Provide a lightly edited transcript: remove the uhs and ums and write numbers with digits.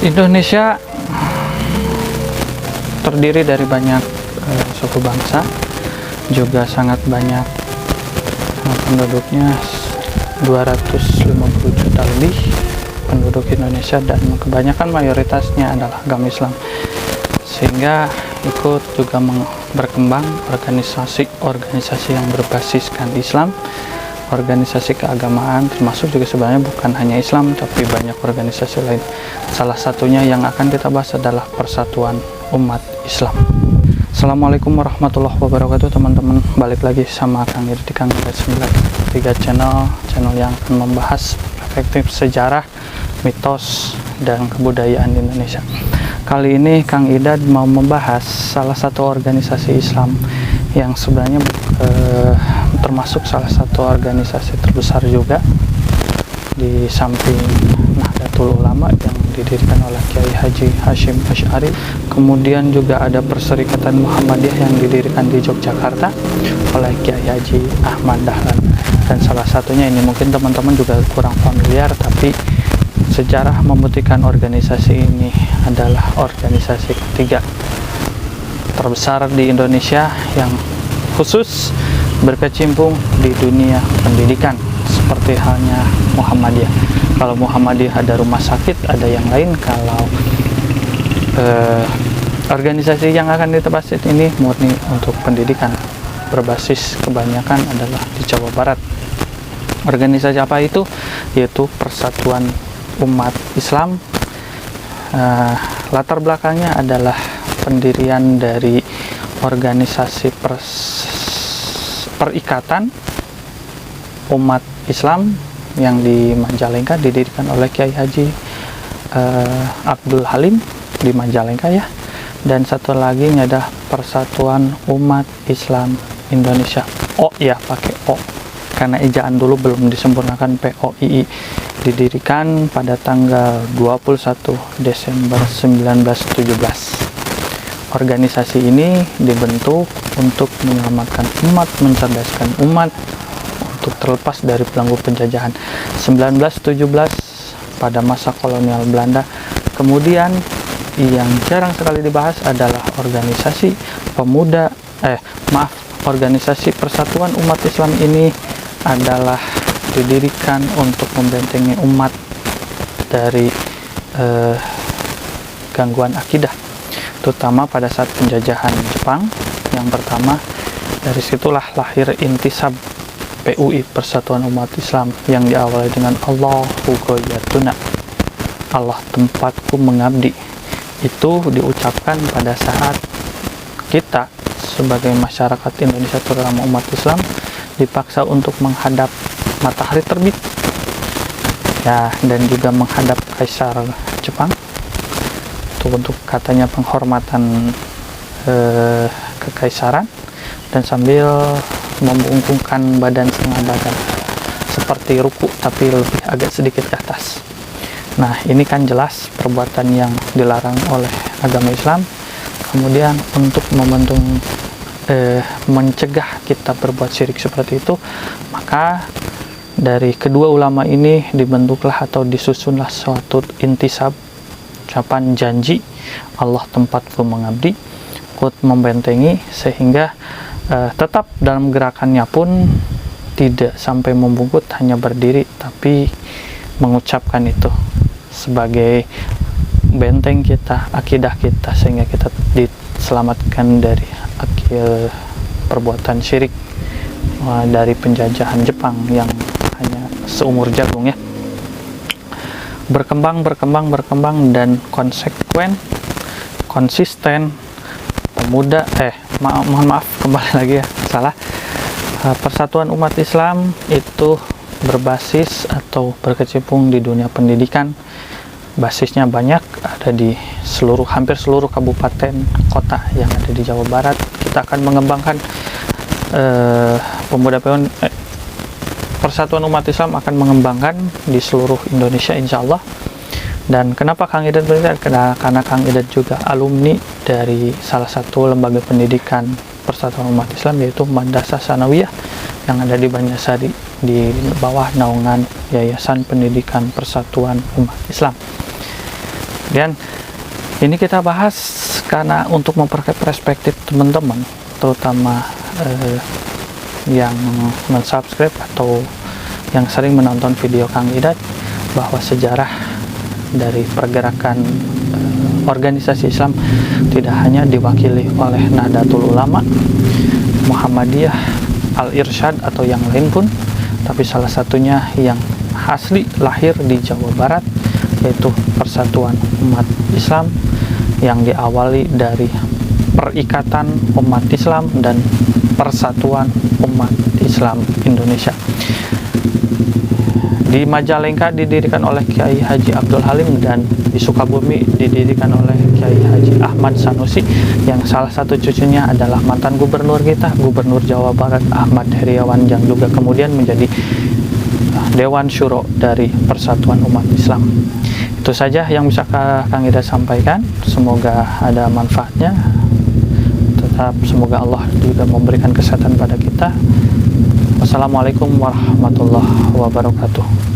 Indonesia terdiri dari banyak suku bangsa, juga sangat banyak penduduknya, 250 juta lebih penduduk Indonesia, dan kebanyakan mayoritasnya adalah agama Islam, sehingga ikut juga berkembang organisasi yang berbasiskan Islam, organisasi keagamaan, termasuk juga sebenarnya bukan hanya Islam tapi banyak organisasi lain. Salah satunya yang akan kita bahas adalah Persatuan Umat Islam. Assalamualaikum warahmatullahi wabarakatuh teman-teman, balik lagi sama Kang Idad di Kang Idad 93 channel yang akan membahas perspektif sejarah, mitos, dan kebudayaan di Indonesia. Kali ini Kang Idad mau membahas salah satu organisasi Islam yang sebenarnya termasuk salah satu organisasi terbesar juga di samping Nahdlatul Ulama yang didirikan oleh Kiai Haji Hashim Asy'ari. Kemudian juga ada Perserikatan Muhammadiyah yang didirikan di Yogyakarta oleh Kiai Haji Ahmad Dahlan. Dan salah satunya ini mungkin teman-teman juga kurang familiar, tapi sejarah membuktikan organisasi ini adalah organisasi ketiga terbesar di Indonesia yang khusus berkecimpung di dunia pendidikan, seperti halnya Muhammadiyah. Kalau Muhammadiyah ada rumah sakit, ada yang lain. Kalau organisasi yang akan kita bahas ini murni untuk pendidikan, berbasis kebanyakan adalah di Jawa Barat. Organisasi apa itu? Yaitu Persatuan Umat Islam. Latar belakangnya adalah pendirian dari organisasi Perikatan Umat Islam yang di Majalengka, didirikan oleh Kiai Haji Abdul Halim di Majalengka ya. Dan satu lagi ada Persatuan Umat Islam Indonesia. O ya, pakai O karena ejaan dulu belum disempurnakan, POII, didirikan pada tanggal 21 Desember 1917. Organisasi ini dibentuk untuk menyelamatkan umat, mencerdaskan umat untuk terlepas dari belenggu penjajahan 1917 pada masa kolonial Belanda. Kemudian yang jarang sekali dibahas adalah organisasi organisasi Persatuan Umat Islam ini adalah didirikan untuk membentengi umat dari gangguan akidah, terutama pada saat penjajahan Jepang yang pertama. Dari situlah lahir intisab PUI, Persatuan Umat Islam, yang diawali dengan Allahu Ghayatuna, Allah tempatku mengabdi. Itu diucapkan pada saat kita sebagai masyarakat Indonesia, terutama umat Islam, dipaksa untuk menghadap matahari terbit ya, dan juga menghadap Kaisar Jepang untuk katanya penghormatan kekaisaran, dan sambil membungkungkan badan setengah badan seperti ruku tapi lebih agak sedikit ke atas. Nah, ini kan jelas perbuatan yang dilarang oleh agama Islam. Kemudian untuk mencegah kita berbuat syirik seperti itu, maka dari kedua ulama ini dibentuklah atau disusunlah suatu intisab, ucapan janji Allah tempatku mengabdi, ikut membentengi, sehingga tetap dalam gerakannya pun tidak sampai membungkut, hanya berdiri tapi mengucapkan itu sebagai benteng kita, akidah kita, sehingga kita diselamatkan dari perbuatan syirik dari penjajahan Jepang yang hanya seumur jagung ya. Berkembang dan konsisten pemuda mohon maaf kembali lagi ya, salah. Persatuan Umat Islam itu berbasis atau berkecimpung di dunia pendidikan. Basisnya banyak, ada di hampir seluruh kabupaten kota yang ada di Jawa Barat. Kita akan mengembangkan Persatuan Umat Islam akan mengembangkan di seluruh Indonesia insya Allah. Dan kenapa Kang Idad berkata? Karena Kang Idad juga alumni dari salah satu lembaga pendidikan Persatuan Umat Islam, yaitu Madrasah Tsanawiyah yang ada di Banjarsari di bawah naungan Yayasan Pendidikan Persatuan Umat Islam. Dan ini kita bahas karena untuk memperkaya perspektif teman-teman, terutama yang mensubscribe atau yang sering menonton video Kang Idat, bahwa sejarah dari pergerakan organisasi Islam tidak hanya diwakili oleh Nahdlatul Ulama, Muhammadiyah, Al-Irsyad atau yang lain pun, tapi salah satunya yang asli lahir di Jawa Barat, yaitu Persatuan Umat Islam yang diawali dari Perikatan Umat Islam dan Persatuan Umat Islam Indonesia. Di Majalengka didirikan oleh Kiai Haji Abdul Halim, dan di Sukabumi didirikan oleh Kiai Haji Ahmad Sanusi, yang salah satu cucunya adalah mantan gubernur kita, Gubernur Jawa Barat Ahmad Heriawan, yang juga kemudian menjadi Dewan Syuro dari Persatuan Umat Islam. Itu saja yang bisa Kang Idat sampaikan. Semoga ada manfaatnya. Tetap semoga Allah juga memberikan kesehatan pada kita. Wassalamualaikum warahmatullahi wabarakatuh.